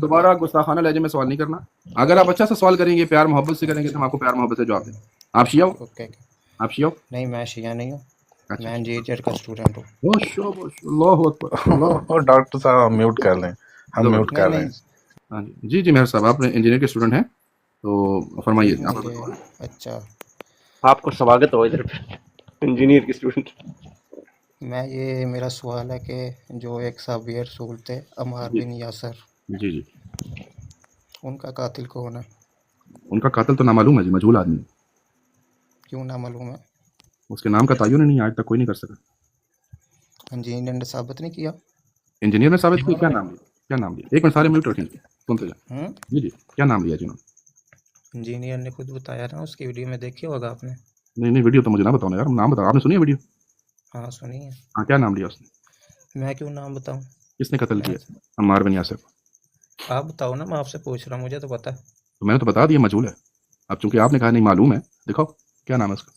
دوبارہ گستاخانہ لہجے میں سوال نہیں کرنا. اگر آپ اچھا سے سوال کریں گے, پیار محبت سے کریں گے, تو ہم آپ کو پیار محبت سے جواب دیں. آپ شیعہ ہو؟ اوکے. آپ شیعہ ہو؟ نہیں میں شیعہ نہیں ہوں, اچھا میں انجینئر کا اسٹوڈنٹ ہوں. اللہ اکبر اللہ. اور ڈاکٹر صاحب ہم میوٹ کر لیں, ہم میوٹ کر رہے ہیں. ہاں جی جی مہر صاحب, آپ انجینئر کے اسٹوڈنٹ ہیں تو فرمائیے. مجھے اچھا, آپ کو سواگت ہو ادھر پہ انجینئر کے اسٹوڈنٹ. میں یہ میرا سوال ہے کہ جو ایک صحابی رسول تھے عمار بن یاسر, جی جی, ان کا قاتل کون ہے؟ ان کا قاتل تو نامعلوم ہے جی, مجہول آدمی. کیوں نہ معلوم ہے؟ اس کے نام کا تعین نہیں آج تک کوئی نہیں کر سکا. انجینئر نے ثابت نہیں کیا. انجینئر نے ثابت کیا. کیا نام لیا, کیا نام لیا؟ ایک منٹ سارے میوٹ رکھیں, سنتے جائیں. جی جی, کیا نام لیا جنہوں نے؟ انجینئر نے خود بتایا نا, اس کی ویڈیو میں دیکھی ہوگا آپ نے. نہیں ویڈیو تو مجھے نہ بتاؤ یار, نام بتاؤ. آپ نے سنی ہے ویڈیو؟ ہاں سنی ہے. ہاں, کیا نام لیا اس نے؟ میں کیوں نام بتاؤں؟ کس نے قتل کیا عمار بن یاسر کو؟ آپ بتاؤ نا, میں آپ سے پوچھ رہا ہوں, مجھے تو پتا ہے. تو میں نے تو بتا دیا مجہول ہے. اب چونکہ آپ نے کہا نہیں معلوم ہے, دکھاؤ کیا نام ہے اس کا,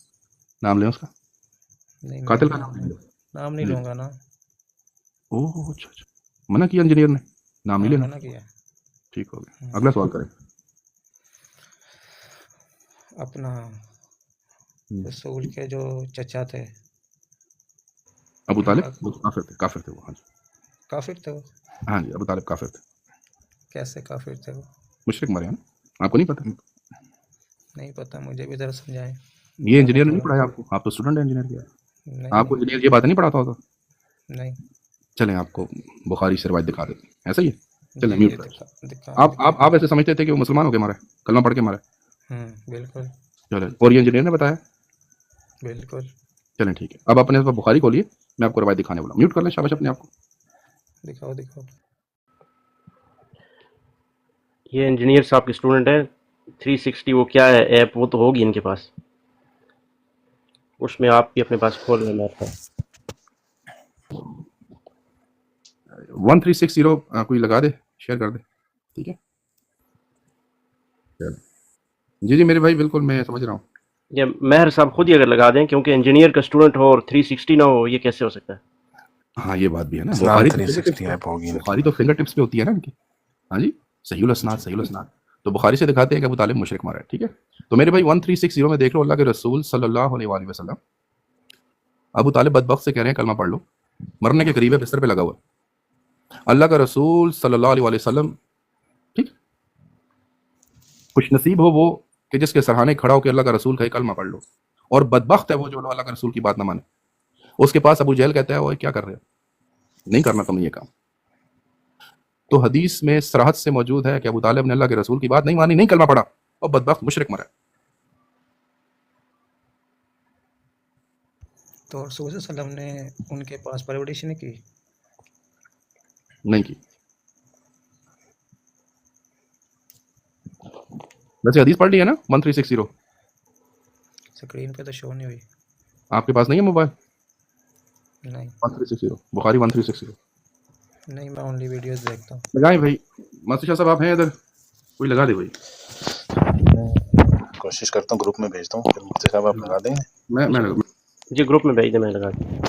نام لیں اس کا, نہیں قاتل میں کا نام نہیں لوں گا نا. اوہ اچھا اچھا, منع کیا انجینئر نے, نام نہیں لینا. منع کیا. ٹھیک ہو گیا, اگلا سوال کریں. اپنا رسول کے جو چچا تھے ابو طالب, کافر تھے. کافر تھے وہ. ہاں جی, کافر تھے وہ. ہاں جی, ابو طالب کافر تھے. کیسے کافر تھے وہ؟ مشرک مرے ہیں نا, آپ کو نہیں پتا؟ نہیں پتا, مجھے بھی ذرا سمجھائیں. یہ انجینئر نے نہیں پڑھایا آپ کو؟ آپ تو اسٹوڈنٹ ہیں انجینئر کے, آپ کو انجینئر یہ باتیں نہیں پڑھاتا ہوگا. نہیں. چلیں آپ کو بخاری سے روایت دکھا دیتے ہیں, ایسا ہی ہے. چلیں میوٹ. آپ ایسے سمجھتے تھے کہ وہ مسلمان ہو کے مارے, کلمہ پڑھ کے مارے؟ بالکل. چلیں, اور یہ انجینئر نے بتایا؟ بالکل. چلیں ٹھیک ہے, اب اپنے بخاری کھولیے, میں آپ کو روایت دکھانے والا. میوٹ کر لیں شاباش اپنے آپ کو. دکھاؤ دکھاؤ. یہ انجینئر صاحب کے اسٹوڈنٹ ہیں. 360 وہ کیا ہے ایپ, وہ تو ہوگی ان کے پاس, اس میں آپ بھی اپنے پاس کھول لینا تھا. 1360 کوئی لگا دے, شیئر کر دے. ٹھیک ہے جی جی میرے بھائی, بالکل میں سمجھ رہا ہوں. یہ مہر صاحب خود ہی اگر لگا دیں, کیونکہ انجینئر کا اسٹوڈنٹ ہو اور 360 نہ ہو, یہ کیسے ہو سکتا ہے؟ ہاں یہ بات بھی ہے نا, اسناد 360 ایپ ہوگی. بخاری تو فنگر ٹپس پہ ہوتی ہے نا ان کی. ہاں جی, صحیح الاسناد, صحیح الاسناد. تو بخاری سے دکھاتے ہیں کہ ابو طالب مشرک مارا ہے. ٹھیک ہے, تو میرے بھائی 1360 میں دیکھ لو, اللہ کے رسول صلی اللہ علیہ وآلہ وسلم ابو طالب بدبخت سے کہہ رہے ہیں کلمہ پڑھ لو, مرنے کے قریب ہے, بستر پہ لگا ہوا. اللہ کا رسول صلی اللہ علیہ وآلہ وسلم, ٹھیک, خوش نصیب ہو وہ کہ جس کے سرحانے کھڑا ہو کے اللہ کا رسول کہے کلمہ پڑھ لو, اور بدبخت ہے وہ جو اللہ کا رسول کی بات نہ مانے. اس کے پاس ابو جہل کہتا ہے وہ کیا کر رہے ہو, نہیں کرنا تم یہ کام. تو حدیث میں صراحت سے موجود ہے کہ ابو طالب نے اللہ کے رسول کی بات نہیں مانی, نہیں کلمہ پڑھا, اور بدبخت مشرک مرا. تو رسول صلی اللہ علیہ وسلم نے ان کے پاس پرورش نہیں کی؟ نہیں کی. ویسے حدیث پڑھ لی ہے نا 1360, اسکرین پہ تو شو نہیں ہوئی. آپ کے پاس نہیں ہے موبائل؟ نہیں 1360 بخاری 1360. نہیں, میں اونلی ویڈیوز دیکھتا ہوں. لگائیں بھائی, ماسٹر شاہ صاحب آپ ہیں ادھر, کوئی لگا دے بھائی. کوشش کرتا ہوں گروپ میں بھیجتا ہوں, پھر مفتی صاحب آپ لگا دیں گے. میں جی گروپ میں بھیج دیں, میں لگا دوں.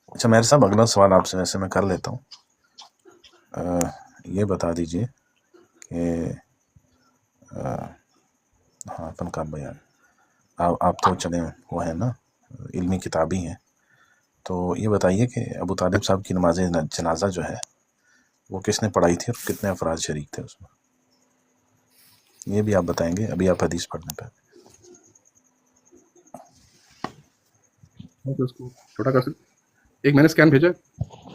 اچھا مہر صاحب, اگلا سوال آپ سے ویسے میں کر لیتا ہوں. یہ بتا دیجئے کہ ہاں فن کا بیان, آپ تو چلیں وہ ہیں نا علمی کتابی ہیں, تو یہ بتائیے کہ ابو طالب صاحب کی نماز جنازہ جو ہے وہ کس نے پڑھائی تھی اور کتنے افراد شریک تھے اس میں, یہ بھی آپ بتائیں گے. ابھی آپ حدیث پڑھنے پہ چھوٹا کر سکتے, ایک میں نے اسکین بھیجا,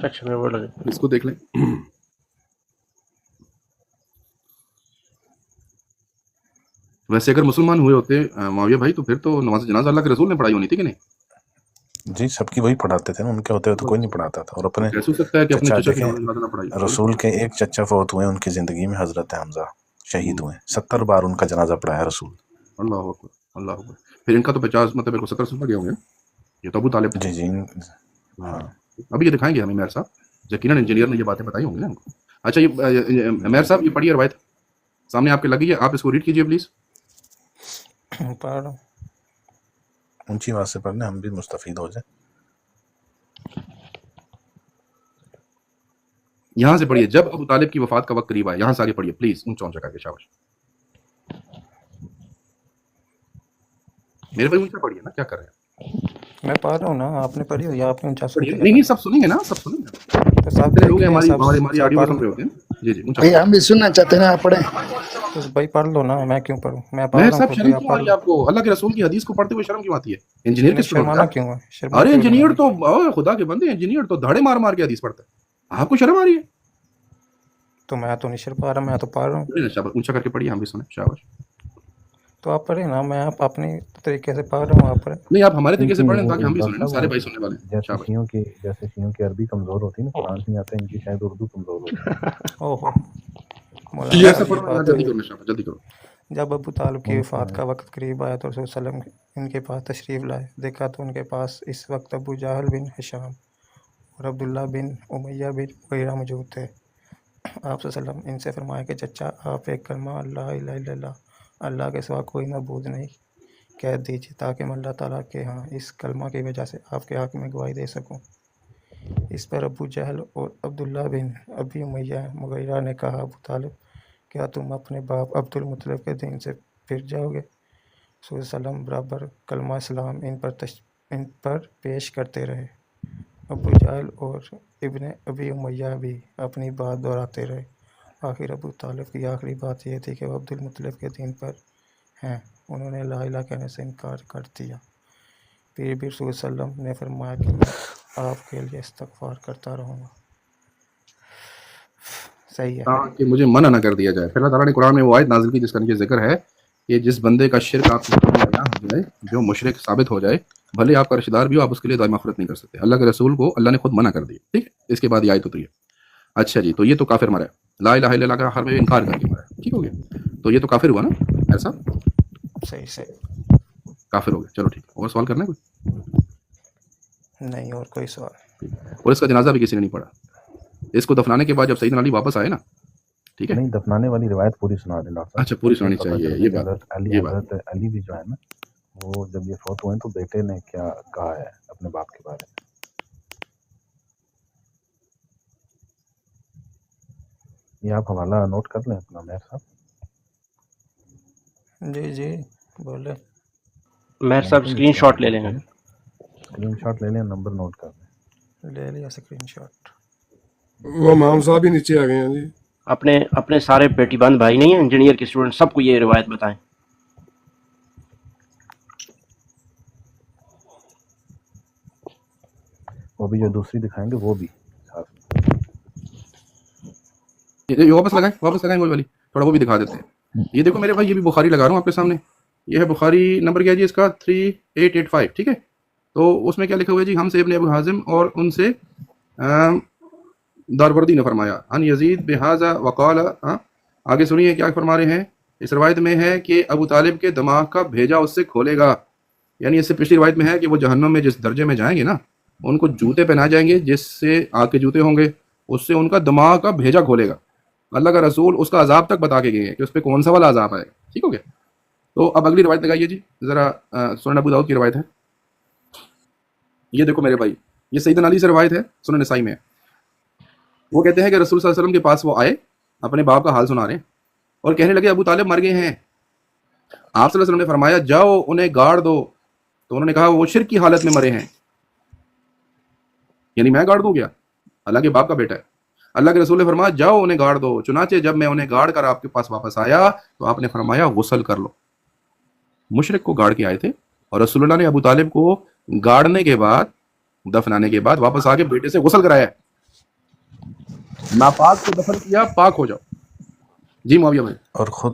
اچھا میں وہ لگا, اس کو دیکھ لیں. ویسے اگر مسلمان ہوئے ہوتے معاویہ بھائی, تو پھر تو نماز جنازہ اللہ کے رسول نے پڑھائی ہونی تھی کہ نہیں؟ جی سب کی وہی پڑھاتے تھے نا, ان کے ہوتے ہوئے تو کوئی نہیں پڑھاتا تھا. اور اپنے کیسے ہو سکتا ہے کہ اپنے چچا چچا کی دیکھیں, نماز جنازہ نہ پڑھائی؟ رسول کے ایک چچا فوت ہوئے, ان کی زندگی میں حضرت حمزہ شہید ہوئے, 70 بار ان کا جنازہ پڑھایا رسول. اللہ اکبر اللہ اکبر. پھر ان کا تو 50 مطلب 70 سال گئے ہوں گے. یہ تو ابو طالب تھے. جی جی ہاں, ابھی یہ دکھائیں گے ہمیں مہر صاحب, یقیناً انجینئر نے یہ باتیں بتائی ہوں گی نا ہم کو. اچھا یہ مہر صاحب یہ پڑھیے روایت, سامنے آپ کے لگی ہے, آپ اس کو ریڈ کیجیے پلیز. پڑھ. اونچی آواز سے پڑھنے, ہم بھی مستفید ہو جائیں. यहाँ से पढ़िए, जब अबू तालिब की वफात का वक्त करीब आया, यहाँ से आगे पढ़िए प्लीज, ऊंचा ऊंचा करके, शाबाश। मेरे भाई ऊंचा पढ़िए ना, क्या कर रहे हैं? मैं पढ़ रहा हूँ ना, आपने पढ़ी हो या आपने ऊंचा सुन पढ़िए, के नहीं नहीं, लगा? सब सुनेंगे ना, सब सुनेंगे। तो सब इतने लोग हैं, हमारी सब हमारी हमारी सब ऑडियो को पढ़ सुन रहे होते हैं। जी जी, ऊंचा भाई हम भी सुनना चाहते हैं ना, आप पढ़े। तो भाई पढ़ लो ना, मैं क्यों पढ़ूँ? मैं पढ़ मैं रहा हूँ सब खुद शर्म भी, आप क्यों आ पढ़ रही है लो। आपको? अल्लाह के रसूल की हदीस को पढ़ते हुए शर्म क्यों आती है? इंजीनियर नहीं, के स्टूडेंट शर्माना हैं? क्यों है? अरे शर्माते हुए इंजीनियर नहीं। तो खुदा के बंदे, इंजीनियर तो धड़े मार मार के हदीस पढ़ता है, आपको शर्म आ रही है? तो मैं तो नहीं शर्मा रहा, मैं तो पढ़ रहा हूँ। नहीं, शाबाश, ऊंचा करके पढ़िए, हम भी सुने, शाबाश। तो आप पढ़े ना, मैं आप अपने तरीके से पढ़ रहा हूँ, आप पढ़े। नहीं, आप हमारे तरीके से इनकी पढ़ें वो ताकि हम भी डॉक्टर सुने ना, साहब, सारे वो भाई सुनने वाले हैं, जैसे शाबाश। शियों की अरबी कमजोर होती है ना, कुरान नहीं आता, इनकी शायद उर्दू कमजोर होती है। ओहो, ये मौलाना ऐसा साहब ये पढ़ो ना, बात जल्दी हुई। करो, शाबाश, जल्दी करो। जब अबू तालिब की उनका वफात का वक्त करीब आया तो रसूल सल्लम इनके पास तशरीफ़ लाए। देखा तो उनके पास इस वक्त अबू जहल बिन हिशाम और अब्दुल्ला बिन उमैया बिन मुगीरा मौजूद थे। आप सल्लम इनसे फरमाया कि चचा, आप एक कलमा ला इलाहा इल्लल्लाह, अल्लाह के सिवा कोई मबूद नहीं, कह दीजिए ताकि मैं अल्लाह ताला के हाँ इस कलमा की वजह से आपके हक़ में गवाही दे सकूं। इस पर अबू जहल और अब्दुल्ला बिन अबी उमैया मुगीरा ने कहा, अबू तालिब, क्या तुम अपने बाप अब्दुल मुत्तलिब के दीन से फिर जाओगे? रसूल सल्लम बराबर कलमा इस्लाम इन पर पेश करते रहे। अबू जहल और इब्ने अबी उमैया भी अपनी बात दोहराते रहे। आखिर अबू तालिब की आखिरी बात यह थी कि वो अब्दुल मुत्तलिब के दीन पर हैं। उन्होंने ला इलाहा कहने से इनकार कर दिया। फिर भी रसूल सल्लम ने फरमाया कि मैं आपके लिए इस्तगफार करता रहूँगा। सही है। कि मुझे मना ना कर दिया जाए। फिर अल्लाह ताला ने कुरान में वो आयत नाजिल की जिसका नीचे जिक्र है कि जिस बंदे का शिर्क आपके सामने बयान हो जाए, जो मुशरिक साबित हो जाए, भले आपका रिश्तेदार भी हो, आप उसके लिए दुआ मग़फ़िरत नहीं कर सकते। अल्लाह के रसूल को अल्लाह ने खुद मना कर दिया, ठीक है? इसके बाद ये आयत उतरी है। अच्छा जी, तो ये तो काफिर मरा है, ला इलाहा इल्लल्लाह का हर में इनकार करके मरा है, ठीक हो गया? तो ये तो काफिर हुआ ना, ऐसा सही सही। काफिर हो गया। चलो ठीक है, और सवाल करना है कोई? नहीं और कोई सवाल? और इसका जनाजा भी किसी ने नहीं पढ़ा। इसको दफनाने के बाद जब सईदना अली वापस आए ना, ठीक है? नहीं, दफनाने वाली रिवायत पूरी सुना दें डॉक्टर साहब। अच्छा, पूरी सुनानी पता चाहिए, चले ये कि बात, हज़रत अली भी जो है ना, वो जब ये फौत हुए तो बेटे ने क्या कहा है अपने बाप के बारे में। ये आप हवाला नोट कर लें अपना, मेहर साहब। जी जी बोले। मेहर साहब स्क्रीनशॉट ले लें। स्क्रीनशॉट ले लें, नंबर नोट कर लें। ले लिया स्क्रीनशॉट। वो इमाम साहब ही नीचे आ गए हैं जी। अपने अपने सारे बेटीबंद भाई नहीं है इंजीनियर के स्टूडेंट, सबको ये रिवायत बताएं। वो भी जो दूसरी दिखाएंगे वो भी साथ। ये वापस लगाएं वही वाली, थोड़ा वो भी दिखा देते हैं। ये देखो मेरे भाई, ये भी बुखारी लगा रहा हूँ आपके सामने। ये है बुखारी, नंबर क्या है जी इसका? 3885, ठीक है? तो उसमें क्या लिखा हुआ है जी? हमसे इब्ने अबू हाजिम और उनसे दारवर्दी ने फरमाया, अन यजीद बेहाजा वकाल। आगे सुनिए क्या फरमा रहे हैं। इस रवायत में है कि अबू तालिब के दिमाग का भेजा उससे खोलेगा, यानी इससे पिछली रवायत में है कि वो जहन्नम में जिस दर्जे में जाएंगे ना, उनको जूते पहना जाएंगे जिससे आग के जूते होंगे, उससे उनका दिमाग का भेजा खोलेगा। अल्लाह का रसूल उसका अजाब तक बता के गए हैं कि उस पर कौन सा वाला अजाब आएगा, ठीक हो गया? तो अब अगली रवायत लगाइए जी जरा, सुनन अबू दाऊद की रवायत है। ये देखो मेरे भाई, ये सईदना अली से रवायत है, सुनन नसाई में है। वो कहते हैं कि रसूल सल्लल्लाहु अलैहि वसल्लम के पास वो आए, अपने बाप का हाल सुना रहे हैं और कहने लगे अबू तालिब मर गए हैं। आप सल्लल्लाहु अलैहि वसल्लम ने फरमाया, जाओ उन्हें गाड़ दो। तो उन्होंने कहा वो शिर्क की हालत में मरे हैं, यानी मैं गाड़ दूं क्या? अल्लाह के बाप का बेटा है। अल्लाह के रसूल ने फरमाया, जाओ उन्हें गाड़ दो। चुनाचे जब मैं उन्हें गाड़ कर आपके पास वापस आया तो आपने फरमाया गुस्ल कर लो। मुशरिक को गाड़ के आए थे और रसूलुल्लाह ने अबू तालिब को गाड़ने के बाद, दफनाने के बाद वापस आके बेटे से गुस्ल कराया। नापाक को दफन किया, पाक हो जाओ। जी मुआविया भाई।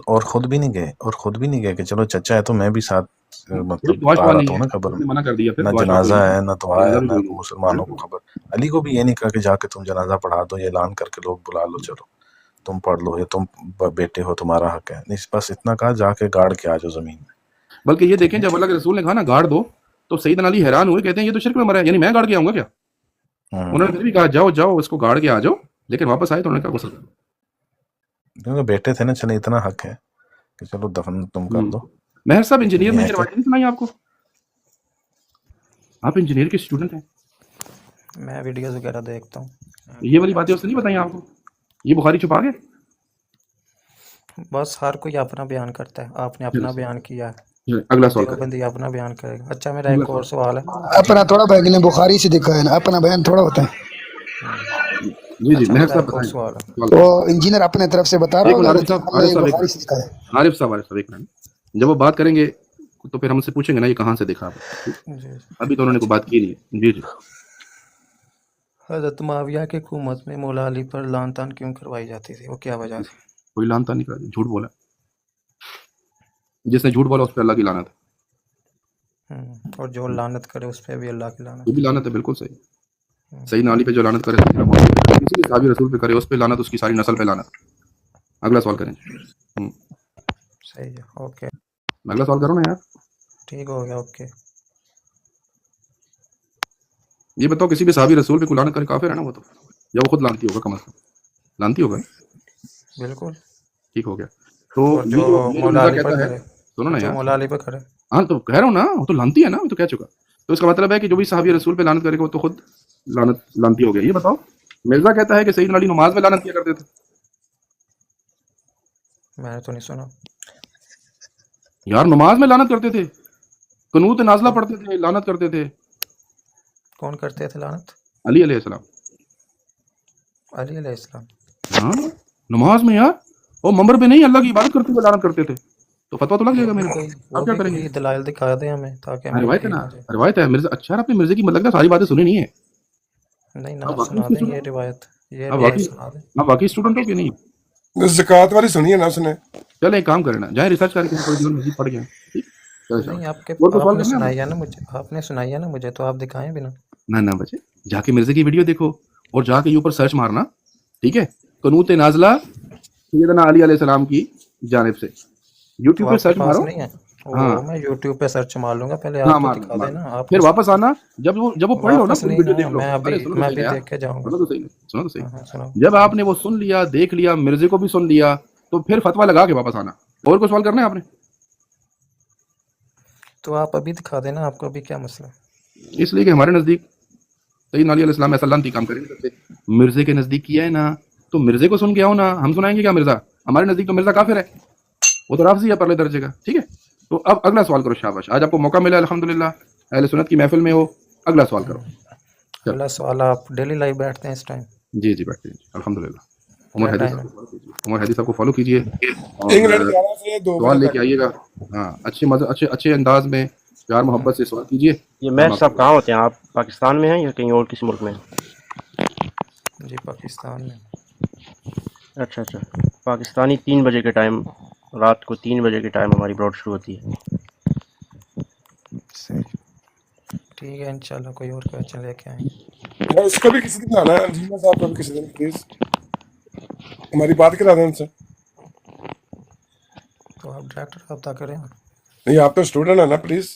और खुद भी नहीं गए कि चलो चचा है तो मैं भी साथ मतलब आ रहा था ना खबर में। मना कर दिया, फिर ना जनाजा है, ना दुआ है, ना मुसलमानों को खबर। अली को भी ये नहीं कहा कि जाके तुम जनाजा पढ़ा दो, ये ऐलान करके लोग बुला लो, चलो तुम पढ़ लो, ये तुम बेटे हो, तुम्हारा हक है। नहीं, बस इतना कहा जाके गाड़ के आ जाओ जमीन में। बल्कि ये देखें, जब अल्लाह के रसूल ने कहा ना गाड़ दो, तो सईदना अली हैरान हुए, कहते हैं ये तो शिर्क में मरा है, यानी मैं गाड़ के आऊंगा क्या? उन्होंने फिर भी कहा जाओ जाओ इसको गाड़ के आ जाओ, लेकिन वापस आए तो उन्होंने कहा गुस्ल कर लो। क्योंकि बेटे थे ना, चले इतना हक है कि चलो दफन तुम कर दो। मेहर साहब इंजीनियर ने रवायत नहीं सुनाई आपको? आप इंजीनियर के स्टूडेंट हैं। मैं वीडियोस वगैरह देखता हूँ। ये वाली बातें उसने नहीं बताई आपको? ये बुखारी छुपा गए? बस हर कोई अपना बयान करता है, आपने अपना बयान किया है, अगला सवाल करें। देवबंदी अपना बयान करेगा। अच्छा मेरा एक और सवाल है। अपना थोड़ा बयान ने बुखारी से दिखा है ना, अपना बयान थोड़ा होता है। जी जी अच्छा महक मेरा साहब एक और बताएं। सवाल है। सवाल करें। वो इंजीनियर अपने तरफ से बता रहा एक मिनट, होगा आरिफ कि साहब, हमने आरिफ साहब, बुखारी से दिखा है। आरिफ साहब एक मिनट। जब वो बात करेंगे तो फिर हमसे पूछेंगे ना ये कहाँ से देखा आपने। जी। अभी तो उन्होंने कोई बात की नहीं है। जी जी। हजरत मुआविया की हुकूमत में मौला अली पर लान तान क्यों करवाई जाती थी, वो क्या वजह थी? कोई लानता नहीं करा, झूठ बोला। जिसने झूठ बोला उस पर अल्लाह की लानत है। और जो लानत करे उस पर भी अल्लाह की लानत। ये भी लानत है, बिल्कुल सही। सही नाली पे जो लानत करे, सही नाम पे, किसी भी साहबी रसूल पे करे उस पे लानत, उसकी सारी नस्ल पे लानत। अगला सवाल करें। सही है, ओके मैं अगला सवाल करूँ ना यार। ठीक हो गया, ओके। ये बताओ किसी भी साहबी रसूल पे कोई लानत करे काफिर है ना वो तो, या वो खुद लानती होगा, कम अज कम लानती होगा। बिल्कुल। ठीक हो गया। तो और ये जो जो मौला मिर्जा अली पर कहता है, करे, सुनो ना जो यार। मौला अली पर करे, हाँ तो कह रहा हूँ ना, वो तो लानती है ना, वो तो कह चुका। तो इसका मतलब है कि जो भी साहबी रसूल पे लानत करेगा वो तो खुद लानती हो गया। ये बताओ, मिर्जा कहता है कि सईदना अली नमाज में लानत किया करते थे। मैंने तो नहीं सुना। यार नमाज में लानत करते थे, कनूत नाजला पढ़ते थे, लानत करते थे। कौन करते थे लानत? अली अलैहिस्सलाम। अली अलैहिस्सलाम। हाँ नमाज में यार, वो मंबर पे नहीं, अल्लाह की इबादत करते हुए लानत करते थे। तो फतवा तो लग जाएगा मेरे को। आप क्या करेंगे? दलाइल दिखा दे हमें ताकि हमें रिवायत है यकीन ना, हो जाए। रिवायत है मिर्जा। अच्छा आपने मिर्जे की मतलब सारी बातें सुनी नहीं है। नहीं ना, आप आप वाकई सुना इसकी दें ये स्टूडेंट, रिवायत, ये आप रिवायत वाकई, सुना दें। आप वाकई स्टूडेंट हो कि नहीं? ज़कात वाली सुनी है ना उसने। चल एक काम करें ना, जाए रिसर्च करके कोई जीवन मस्जिद पढ़ गया। ठीक, चलो नहीं चलो। आपके और कोई सवाल आपने करना है सुनाई आपने? है ना मुझे, आपने सुनाई है ना मुझे, तो आप दिखाएं भी ना। ना बच्चे, जाके मिर्जे की वीडियो देखो और जाके ये ऊपर सर्च मारना, ठीक है, कनूत नाजला सैयदना अली अलैहिस्सलाम की जानिब से, तो यूट्यूब पे आपके सर्च पास मारो। नहीं है वो? हाँ मैं यूट्यूब पे सर्च मार लूंगा, पहले हाँ, आप तो मारना दिखा मारना, देना। फिर आपने वापस आना, जब वो पढ़ लो ना, वापस पूरी नहीं वीडियो देख ना, लो। अरे सुनो तो मैं सही अभी ना यार, देख के जाऊंगा। सुनो तो सही, सुनो तो सही। हाँ सुनाओ। जब आपने वो सुन लिया, देख लिया, मिर्जे को भी सुन लिया, तो फिर फतवा लगा के वापस आना। और कोई सवाल करना है आपने? तो आप अभी दिखा देना, आपको अभी क्या मसला है? इसलिए कि हमारे नजदीक सईदना अली अलैहिस्सलाम ऐसा लानती काम कर नहीं सकते। मिर्जे के नजदीक किया है ना, तो मिर्जे को सुन के आओ ना, हम सुनाएंगे क्या मिर्जा? हमारे नजदीक तो मिर्जा काफिर है, वो तो राफजी है पहले दर्जे का। ठीक है, तो अब अगला सवाल करो। शाबाश, आज आपको मौका मिला, अल्हम्दुलिल्लाह, अहले सुन्नत की महफिल में हो। अगला सवाल करो। अगला सवाल, आप डेली लाइव बैठते हैं इस टाइम? जी जी बैठते हैं, अल्हम्दुलिल्लाह। क्या उमर हैदी टाइम साहब है? को फॉलो कीजिए, उमर हैदी साहब को फॉलो कीजिए, 1 मिनट और 11 से 2 सवाल बजे लेके तक। आइएगा। हाँ अच्छे मजे, अच्छे अच्छे अंदाज में, प्यार मोहब्बत से सवाल कीजिए। ये हम महक आपको साहब कहाँ होते हैं? आप पाकिस्तान में हैं या कहीं और किसी मुल्क में? जी पाकिस्तान में। अच्छा अच्छा, पाकिस्तानी 3 बजे के टाइम, रात को 3 बजे के टाइम हमारी ब्रॉड शुरू होती है। सही, ठीक है, इंशाल्लाह कोई और क्वेश्चन लेके आएंगे। यार उसको भी किसी दिन आना है, इंजीनियर साहब को भी किसी दिन प्लीज हमारी बात करा दें उनसे। तो आप डायरेक्ट रब्ता करें। नहीं आप तो स्टूडेंट है ना, प्लीज